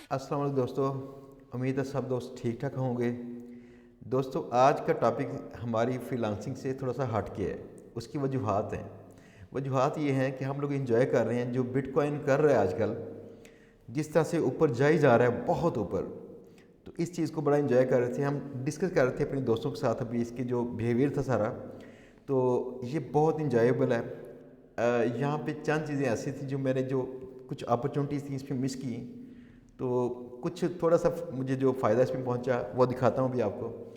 अस्सलाम वालेकुम दोस्तों। उम्मीद है सब दोस्त ठीक ठाक होंगे। दोस्तों आज का टॉपिक हमारी फ्रीलांसिंग से थोड़ा सा हट के है। उसकी वजूहात हैं। वजूहात ये हैं कि हम लोग इंजॉय कर रहे हैं जो बिटकॉइन कर रहा है आजकल, जिस तरह से ऊपर जाई जा रहा है बहुत ऊपर। तो इस चीज़ को बड़ा इंजॉय कर रहे थे, हम डिस्कस कर रहे थे अपने दोस्तों के साथ अभी इसके जो बिहेवियर था सारा। तो ये बहुत इंजॉयबल है। यहाँ पे चंद चीज़ें ऐसी थी जो मैंने जो कुछ अपॉर्चुनिटीज़ थी इस पर मिस की। तो कुछ थोड़ा सा मुझे जो फ़ायदा इसमें पहुंचा वो दिखाता हूँ अभी आपको।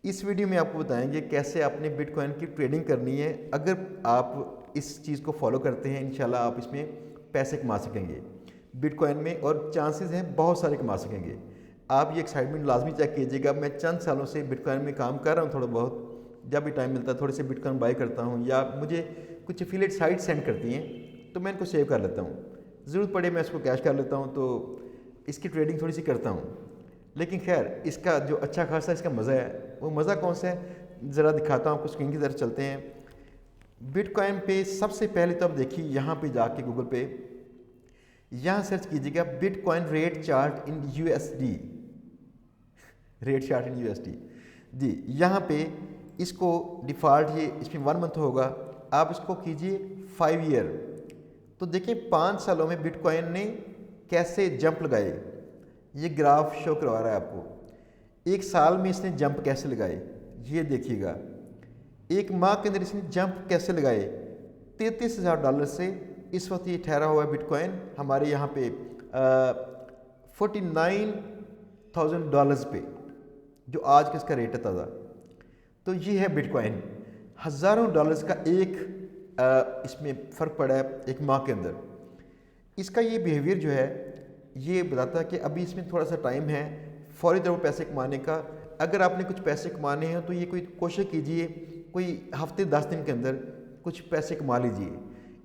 इस वीडियो में आपको बताएंगे कैसे आपने बिटकॉइन की ट्रेडिंग करनी है। अगर आप इस चीज़ को फॉलो करते हैं इंशाल्लाह आप इसमें पैसे कमा सकेंगे बिटकॉइन में, और चांसेस हैं बहुत सारे कमा सकेंगे। आप ये एक्साइटमेंट लाजमी चेक कीजिएगा। मैं चंद सालों से बिटकॉइन में काम कर रहा हूँ, थोड़ा बहुत जब भी टाइम मिलता है थोड़े से बिटकॉइन बाई करता हूँ, या मुझे कुछ एफिलिएट साइट सेंड करती हैं तो मैं इनको सेव कर लेता हूँ। ज़रूरत पड़े मैं इसको कैश कर लेता हूँ, तो इसकी ट्रेडिंग थोड़ी सी करता हूँ। लेकिन खैर इसका जो अच्छा खासा इसका मज़ा है, वो मज़ा कौन सा है ज़रा दिखाता हूँ आपको। स्क्रीन की तरफ चलते हैं। बिटकॉइन पे सबसे पहले तो आप देखिए यहाँ पे जाके गूगल पे यहाँ सर्च कीजिएगा bitcoin rate chart in USD. Rate chart in USD जी। यहाँ पे इसको डिफ़ॉल्ट ये इसमें 1 मंथ होगा, आप इसको कीजिए 5 ईयर। तो देखिए 5 सालों में बिटकॉइन ने कैसे जंप लगाए, ये ग्राफ शो करवा रहा है आपको। 1 साल में इसने जंप कैसे लगाए ये देखिएगा। 1 माह के अंदर इसने जंप कैसे लगाए। $33,000 से इस वक्त ये ठहरा हुआ है बिटकॉइन हमारे यहाँ पे $49,000 पे, जो आज का इसका रेट है ताज़ा। तो ये है बिटकॉइन। हज़ारों डॉलर्स का एक इसमें फ़र्क पड़ा है 1 माह के अंदर। इसका ये बिहेवियर जो है ये बताता है कि अभी इसमें थोड़ा सा टाइम है फौरी तौर पर पैसे कमाने का। अगर आपने कुछ पैसे कमाने हैं तो ये कोई कोशिश कीजिए कोई हफ्ते 10 दिन के अंदर कुछ पैसे कमा लीजिए।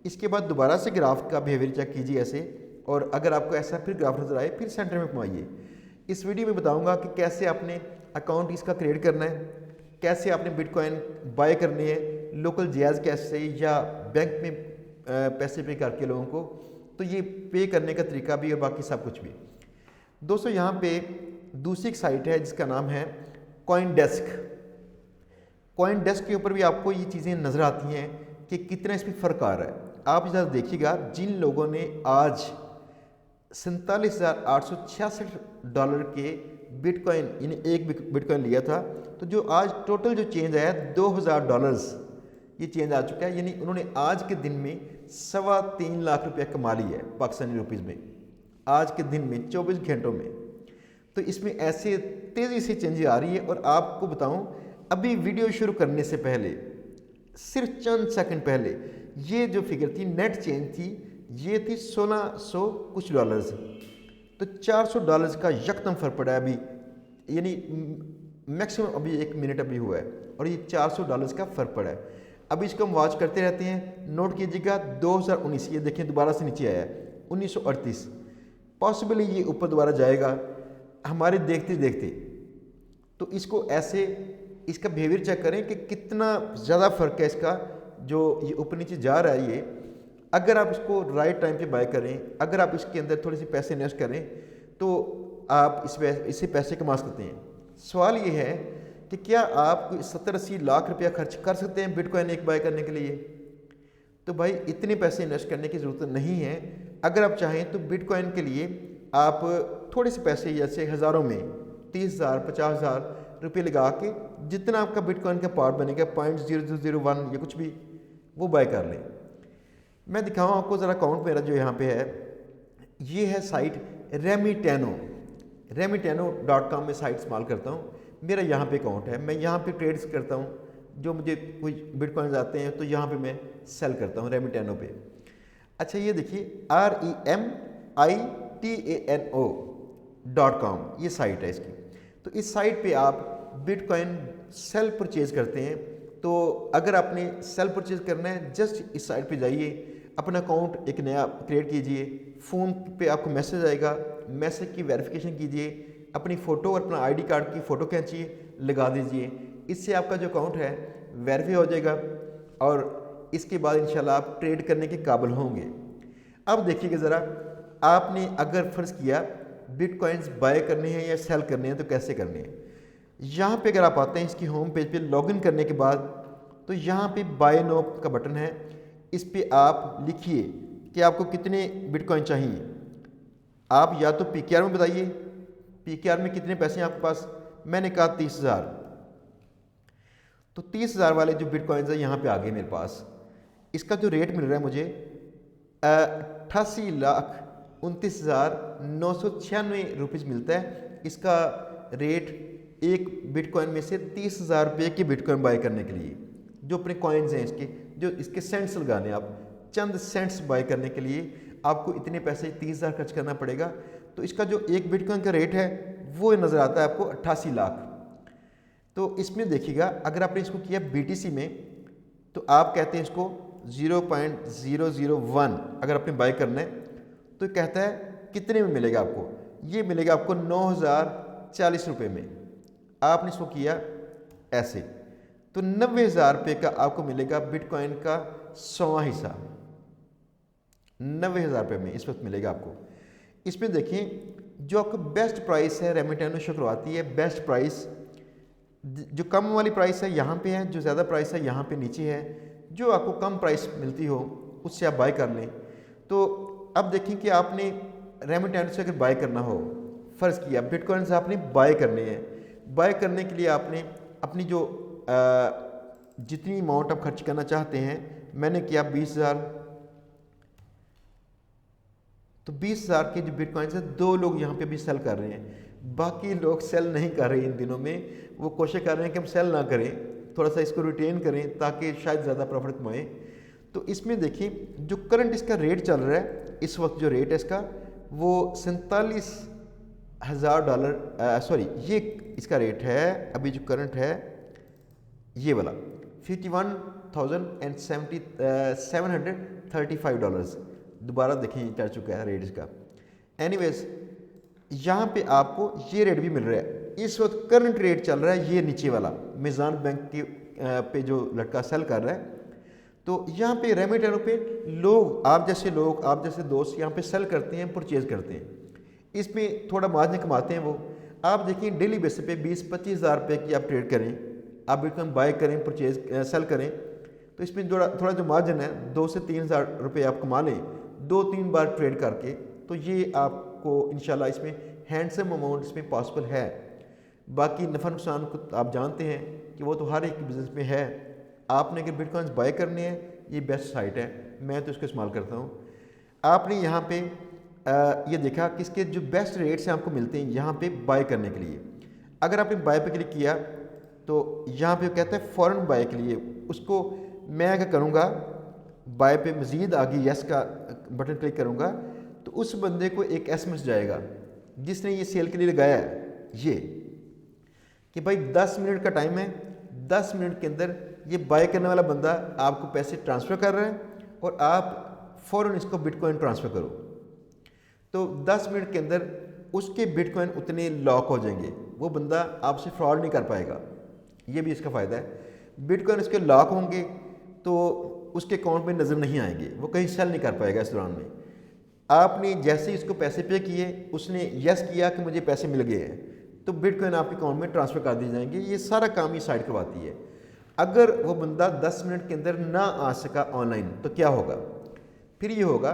इसके बाद दोबारा से ग्राफ का बिहेवियर चेक कीजिए ऐसे, और अगर आपको ऐसा फिर ग्राफ नज़र आए फिर सेंटर में कमाइए। इस वीडियो में बताऊंगा कि कैसे आपने अकाउंट इसका क्रिएट करना है, कैसे आपने बिटकॉइन बाय करने हैं लोकल जायज़ कैश से या बैंक में पैसे पे करके लोगों को, तो ये पे करने का तरीका भी और बाकी सब कुछ भी। दोस्तों यहाँ पे दूसरी एक साइट है जिसका नाम है कॉइन डेस्क। कॉइन डेस्क के ऊपर भी आपको ये चीज़ें नज़र आती हैं कि कितना इसमें फ़र्क आ रहा है। आप इधर देखिएगा, जिन लोगों ने आज $47,866 के बिटकॉइन यानी एक बिटकॉइन लिया था, तो जो आज टोटल जो चेंज आया $2,000 ये चेंज आ चुका है। यानी उन्होंने आज के दिन में 3.25 लाख रुपया कमा लिया है पाकिस्तानी रुपीज़ में, आज के दिन में 24 घंटों में। तो इसमें ऐसे तेज़ी से चेंज आ रही है। और आपको बताऊं अभी वीडियो शुरू करने से पहले सिर्फ चंद सेकंड पहले ये जो फिगर थी नेट चेंज थी ये थी 1600 कुछ डॉलर्स। तो $400 का यकदम फ़र्क पड़ा है अभी, यानी मैक्सिमम अभी 1 मिनट अभी हुआ है और ये $400 का फ़र्क पड़ा है। अभी इसको हम वॉच करते रहते हैं। नोट कीजिएगा 2019, ये देखें दोबारा से नीचे आया है 1938। पॉसिबली ये ऊपर दोबारा जाएगा हमारे देखते देखते। तो इसको ऐसे इसका बिहेवियर चेक करें कि कितना ज़्यादा फ़र्क है इसका, जो ये ऊपर नीचे जा रहा है ये। अगर आप इसको राइट टाइम पे बाय करें, अगर आप इसके अंदर थोड़े से पैसे इन्वेस्ट करें तो आप इससे पैसे कमा सकते हैं। सवाल ये है कि क्या आप 70-80 लाख रुपया खर्च कर सकते हैं बिटकॉइन एक बाय करने के लिए? तो भाई इतने पैसे इन्वेस्ट करने की ज़रूरत नहीं है। अगर आप चाहें तो बिटकॉइन के लिए आप थोड़े से पैसे जैसे हज़ारों में 30,000 50,000 रुपये लगा के जितना आपका बिटकॉइन का पार्ट बनेगा 0.0001 या कुछ भी वो बाय कर लें। मैं दिखाऊँ आपको ज़रा अकाउंट मेरा जो यहाँ पे है, ये है साइट remitano.com में साइट इस्तेमाल करता हूँ। मेरा यहाँ पे अकाउंट है, मैं यहाँ पे ट्रेड्स करता हूँ। जो मुझे कोई बिटकॉइंस आते हैं तो यहाँ पे मैं सेल करता हूँ रेमिटेनो पे। अच्छा ये देखिए REMITANO.com ये साइट है इसकी। तो इस साइट पे आप बिटकॉइन सेल परचेज़ करते हैं। तो अगर आपने सेल परचेज़ करना है जस्ट इस साइट पे जाइए, अपना अकाउंट एक नया क्रिएट कीजिए, फ़ोन पे आपको मैसेज आएगा, मैसेज की वेरिफिकेशन कीजिए, अपनी फ़ोटो और अपना आईडी कार्ड की फ़ोटो खींचिए, लगा दीजिए। इससे आपका जो अकाउंट है वेरीफाई हो जाएगा और इसके बाद इंशाल्लाह आप ट्रेड करने के काबिल होंगे। अब देखिएगा ज़रा, आपने अगर फ़र्ज़ किया बिट कॉइन्स बाय करने हैं या सेल करने हैं तो कैसे करने हैं। यहाँ पे अगर आप आते हैं इसकी होम पेज पे लॉगिन करने के बाद, तो यहाँ पे बाय नो का बटन है, इस पे आप लिखिए कि आपको कितने बिटकॉइन चाहिए। आप या तो पीकेआर में बताइए, पीकेआर में कितने पैसे हैं आपके पास। मैंने कहा 30,000, तो 30,000 वाले जो बिटकॉइंस हैं यहाँ पे आ गए मेरे पास। इसका जो रेट मिल रहा है मुझे 88,29,996 रुपीज़ मिलता है। इसका रेट एक बिटकॉइन में से 30,000 रुपये के बिटकॉइन बाय करने के लिए, जो अपने कॉइन्स हैं इसके, जो इसके सेंट्स लगाने, आप चंद सेंट्स बाय करने के लिए आपको इतने पैसे 30,000 खर्च करना पड़ेगा। तो इसका जो एक बिटकॉइन का रेट है वो नज़र आता है आपको 88 लाख। तो इसमें देखिएगा अगर आपने इसको किया BTC में, तो आप कहते हैं इसको 0.001 अगर आपने बाय करना है, तो कहता है कितने में मिलेगा आपको। ये मिलेगा आपको 9,040 रुपये में। आपने इसको किया ऐसे, तो 90,000 रुपये का आपको मिलेगा बिटकॉइन का 100वां हिस्सा। 90,000 रुपये में इस वक्त मिलेगा आपको। इसमें देखिए जो आपको बेस्ट प्राइस है रेमिटेंस शो करवाती है। बेस्ट प्राइस, जो कम वाली प्राइस है यहाँ पे है, जो ज़्यादा प्राइस है यहाँ पे नीचे है। जो आपको कम प्राइस मिलती हो उससे आप बाय कर लें। तो अब देखें कि आपने रेमिटेंस से अगर बाय करना हो, फ़र्ज़ किया बिटकॉइंस आपने बाय करने हैं। बाय करने के लिए आपने अपनी जो जितनी अमाउंट आप खर्च करना चाहते हैं, मैंने किया 20,000, तो 20,000 के जो बिटकॉइंस है 2 लोग यहाँ पे भी सेल कर रहे हैं, बाकी लोग सेल नहीं कर रहे इन दिनों में। वो कोशिश कर रहे हैं कि हम सेल ना करें, थोड़ा सा इसको रिटेन करें ताकि शायद ज़्यादा प्रॉफिट कमाएं। तो इसमें देखिए जो करंट इसका रेट चल रहा है इस वक्त, जो रेट है इसका वो $47,000 सॉरी, ये इसका रेट है अभी जो करंट है ये वाला $51,735। दोबारा देखें चढ़ चुका है रेट इसका। एनीवेज यहाँ पे आपको ये रेट भी मिल रहा है। इस वक्त करंट रेट चल रहा है ये नीचे वाला, मीज़ान बैंक के पे जो लड़का सेल कर रहा है। तो यहाँ पे रेमिटेंस पे लोग, आप जैसे लोग, आप जैसे दोस्त यहाँ पे सेल करते हैं, परचेज़ करते हैं, इसमें थोड़ा मार्जिन कमाते हैं वो। आप देखिए डेली बेसिस पे 20-25 हज़ार रुपये की आप ट्रेड करें, आप बिटकॉइन बाय करें, परचेज सेल करें, तो इसमें थोड़ा जो मार्जिन है 2 से 3 हज़ार रुपये आप कमा लें 2-3 बार ट्रेड करके, तो ये आपको इंशाल्लाह इसमें हैंडसम अमाउंट इसमें पॉसिबल है। बाकी नफ़ा नुकसान को आप जानते हैं कि वो तो हर एक बिज़नेस में है। आपने अगर बिटकॉइंस बाय करने हैं, ये बेस्ट साइट है, मैं तो इसको इस्तेमाल करता हूँ। आपने यहाँ पे ये देखा कि इसके जो बेस्ट रेट्स हैं आपको मिलते हैं यहाँ पे बाय करने के लिए। अगर आपने बाय पे क्लिक किया तो यहाँ पे कहता है फ़ौरन बाय के लिए, उसको मैं अगर करूँगा बाय पे मज़ीद आगे यस का बटन क्लिक करूँगा, तो उस बंदे को एक SMS जाएगा जिसने ये सेल के लिए लगाया है, ये कि भाई 10 मिनट का टाइम है, 10 मिनट के अंदर ये बाय करने वाला बंदा आपको पैसे ट्रांसफ़र कर रहा है और आप फ़ौरन इसको बिटकॉइन ट्रांसफ़र करो। तो 10 मिनट के अंदर उसके बिटकॉइन उतने लॉक हो जाएंगे, वो बंदा आपसे फ्रॉड नहीं कर पाएगा। ये भी इसका फ़ायदा है। बिटकॉइन इसके लॉक होंगे तो उसके अकाउंट में नज़र नहीं आएंगे, वो कहीं सेल नहीं कर पाएगा इस दौरान में। आपने जैसे ही इसको पैसे पे किए, उसने यस किया कि मुझे पैसे मिल गए हैं, तो बिटकॉइन आपके अकाउंट में ट्रांसफ़र कर दिए जाएंगे। ये सारा काम ये साइट करवाती है। अगर वो बंदा 10 मिनट के अंदर ना आ सका ऑनलाइन तो क्या होगा, फिर ये होगा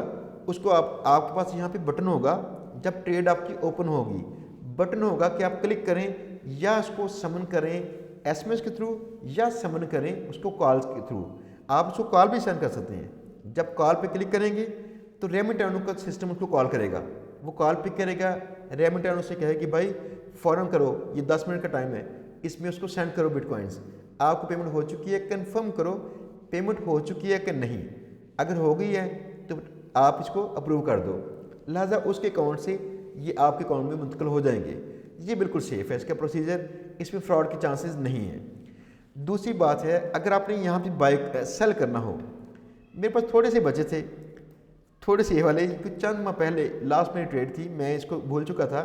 उसको आपके पास यहाँ पे बटन होगा, जब ट्रेड आपकी ओपन होगी बटन होगा कि आप क्लिक करें या उसको समन करें SMS के थ्रू या समन करें उसको कॉल के थ्रू। आप उसको कॉल भी सेंड कर सकते हैं। जब कॉल पे क्लिक करेंगे तो रेमिटेंस का सिस्टम उसको कॉल करेगा, वो कॉल पिक करेगा, रेमिटेंस उससे कहे कि भाई फ़ौरन करो, ये 10 मिनट का टाइम है, इसमें उसको सेंड करो बिटकॉइंस, आपको पेमेंट हो चुकी है, कंफर्म करो पेमेंट हो चुकी है कि नहीं। अगर हो गई है तो आप इसको अप्रूव कर दो, लिहाजा उसके अकाउंट से ये आपके अकाउंट में मुंतकिल हो जाएंगे। ये बिल्कुल सेफ़ है इसका प्रोसीजर, इसमें फ़्रॉड के चांसेस नहीं है। दूसरी बात है, अगर आपने यहाँ पे बाय सेल करना हो, मेरे पास थोड़े से बचे थे, थोड़े से वाले, कुछ चंद माह पहले लास्ट में ट्रेड थी, मैं इसको भूल चुका था,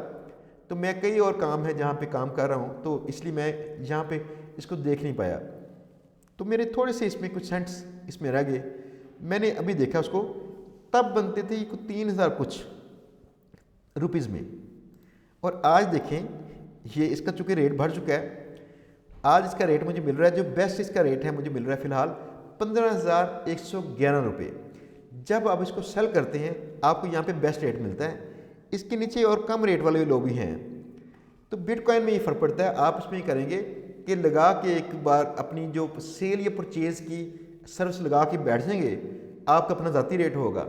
तो मैं कई और काम है जहाँ पे काम कर रहा हूँ, तो इसलिए मैं यहाँ पे इसको देख नहीं पाया, तो मेरे थोड़े से इसमें कुछ सेंट्स इसमें रह गए। मैंने अभी देखा उसको, तब बनते थे 3,000 कुछ रुपीज़ में, और आज देखें ये इसका चूँकि रेट बढ़ चुका है, आज इसका रेट मुझे मिल रहा है, जो बेस्ट इसका रेट है मुझे मिल रहा है फ़िलहाल 15,111 रुपये। जब आप इसको सेल करते हैं आपको यहाँ पे बेस्ट रेट मिलता है। इसके नीचे और कम रेट वाले लोग भी हैं। तो बिटकॉइन में ये फ़र्क पड़ता है, आप इसमें ये करेंगे कि लगा के एक बार अपनी जो सेल या परचेज़ की सर्विस लगा के बैठ जाएंगे, आपका अपना ज़ाती रेट होगा।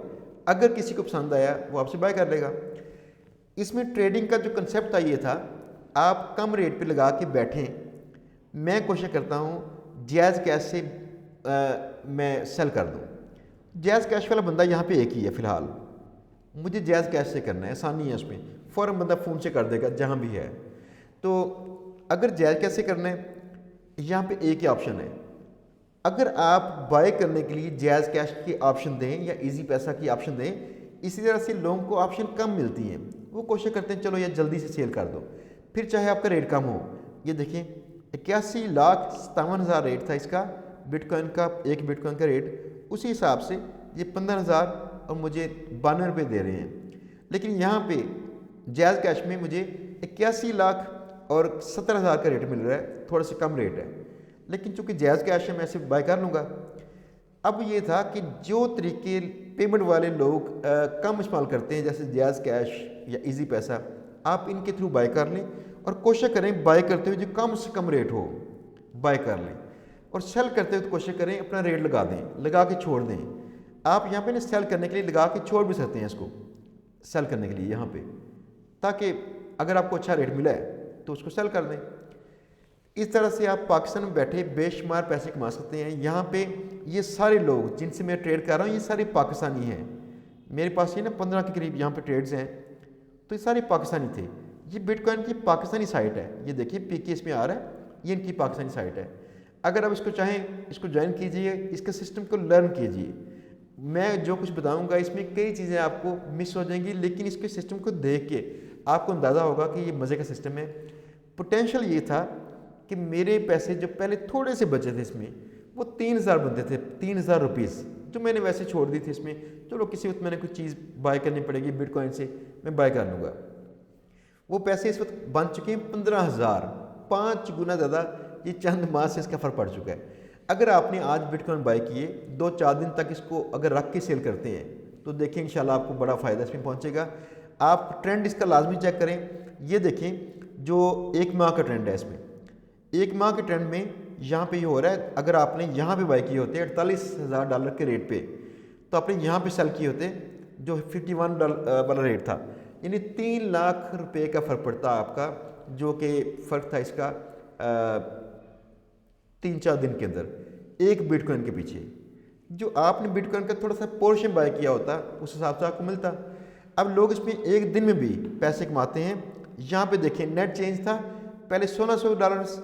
अगर किसी को पसंद आया वो आपसे बाय कर लेगा। इसमें ट्रेडिंग का जो कंसेप्ट था ये था, आप कम रेट पे लगा के बैठें। मैं कोशिश करता हूँ जायज़ कैश से मैं सेल कर दूँ। जायज़ कैश वाला बंदा यहाँ पे एक ही है फ़िलहाल, मुझे जायज़ कैश से करना है, आसानी है उसमें, फ़ौरन बंदा फ़ोन से कर देगा जहाँ भी है। तो अगर जायज़ कैश से करना है, यहाँ पे एक ही ऑप्शन है। अगर आप बाय करने के लिए जायज़ कैश की ऑप्शन दें या इजी पैसा की ऑप्शन दें, इसी तरह से लोगों को ऑप्शन कम मिलती हैं, वो कोशिश करते हैं चलो ये जल्दी से सेल कर दो, फिर चाहे आपका रेट कम हो। ये देखिए 81,57,000 रेट था इसका बिटकॉइन का, एक बिटकॉइन का रेट, उसी हिसाब से ये 15,000 और मुझे 92 रुपये दे रहे हैं। लेकिन यहाँ पे जायज़ कैश में मुझे 81 लाख और 17,000 का रेट मिल रहा है, थोड़ा सा कम रेट है, लेकिन चूंकि जायज़ कैश है मैं इसे बाय कर लूँगा। अब ये था कि जो तरीके पेमेंट वाले लोग कम इस्तेमाल करते हैं, जैसे जायज़ कैश या इजी पैसा, आप इनके थ्रू बाय कर लें और कोशिश करें बाय करते हुए जो कम से कम रेट हो बाय कर लें, और सेल करते हुए तो कोशिश करें अपना रेट लगा दें, लगा के छोड़ दें। आप यहाँ पे ना सेल करने के लिए लगा के छोड़ भी सकते हैं इसको, सेल करने के लिए यहाँ पे, ताकि अगर आपको अच्छा रेट मिला है तो उसको सेल कर दें। इस तरह से आप पाकिस्तान में बैठे बेशुमार पैसे कमा सकते हैं। यहाँ पे ये सारे लोग जिनसे मैं ट्रेड कर रहा हूँ ये सारे पाकिस्तानी हैं। मेरे पास ये ना 15 के करीब यहाँ पे ट्रेड्स हैं, तो ये सारे पाकिस्तानी थे। ये बिटकॉइन की पाकिस्तानी साइट है, ये देखिए पीके इसमें आ रहा है, ये इनकी पाकिस्तानी साइट है। अगर आप इसको चाहें इसको ज्वाइन कीजिए, इसके सिस्टम को लर्न कीजिए। मैं जो कुछ बताऊंगा इसमें कई चीज़ें आपको मिस हो जाएंगी, लेकिन इसके सिस्टम को देख के आपको अंदाज़ा होगा कि ये मज़े का सिस्टम है। पोटेंशियल ये था कि मेरे पैसे जो पहले थोड़े से बचे थे इसमें, वो 3,000 बनते थे, 3,000 रुपीज़, जो मैंने वैसे छोड़ दी थी इसमें। चलो किसी वक्त मैंने कुछ चीज़ बाय करनी पड़ेगी बिटकॉइन से, मैं बाय कर लूँगा। वो पैसे इस वक्त बन चुके हैं 15,000, 5 गुना ज़्यादा। ये चंद माह से इसका फ़र्क पड़ चुका है। अगर आपने आज बिटकॉइन बाय किए, 2-4 दिन तक इसको अगर रख के सेल करते हैं तो देखें इंशाल्लाह आपको बड़ा फ़ायदा इसमें पहुंचेगा। आप ट्रेंड इसका लाजमी चेक करें। ये देखें जो 1 माह का ट्रेंड है, इसमें 1 माह के ट्रेंड में यहाँ पे ये हो रहा है। अगर आपने यहाँ पे बाय किए होते $48,000 के रेट पे, तो आपने यहाँ पे सेल किए होते जो 51 वाला रेट था, यानी 3 लाख रुपए का फ़र्क पड़ता आपका, जो कि फ़र्क था इसका 3-4 दिन के अंदर एक बिटकॉइन के पीछे। जो आपने बिटकॉइन का थोड़ा सा पोर्शन बाय किया होता उस हिसाब से आपको मिलता। अब लोग इसमें एक दिन में भी पैसे कमाते हैं। यहाँ पे देखें नेट चेंज था, पहले $1,600,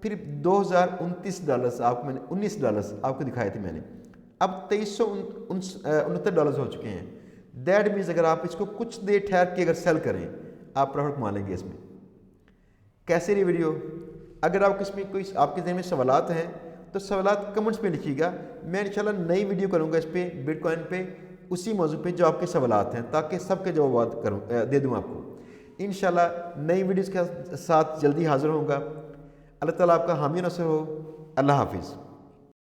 फिर $2,029 आपको मैंने $19 आपको दिखाए थे मैंने, अब $2,369 हो चुके हैं। दैट मीन्स अगर आप इसको कुछ देर ठहर के अगर सेल करें आप प्रॉफिट कमा लेंगे इसमें। कैसे रही वीडियो? अगर आपको इसमें कोई आपके ज़हन में सवालात हैं तो सवालात कमेंट्स में लिखिएगा। मैं इंशाल्लाह नई वीडियो करूँगा इस पे, बिटकॉइन पे, उसी मौजू पे जो आपके सवालात हैं, ताकि सबके जवाब करूँ दे दूँ आपको। इंशाल्लाह नई वीडियोज़ के साथ जल्दी हाज़िर होऊंगा। अल्लाह ताला आपका हामी नसर हो। अल्लाह हाफिज़।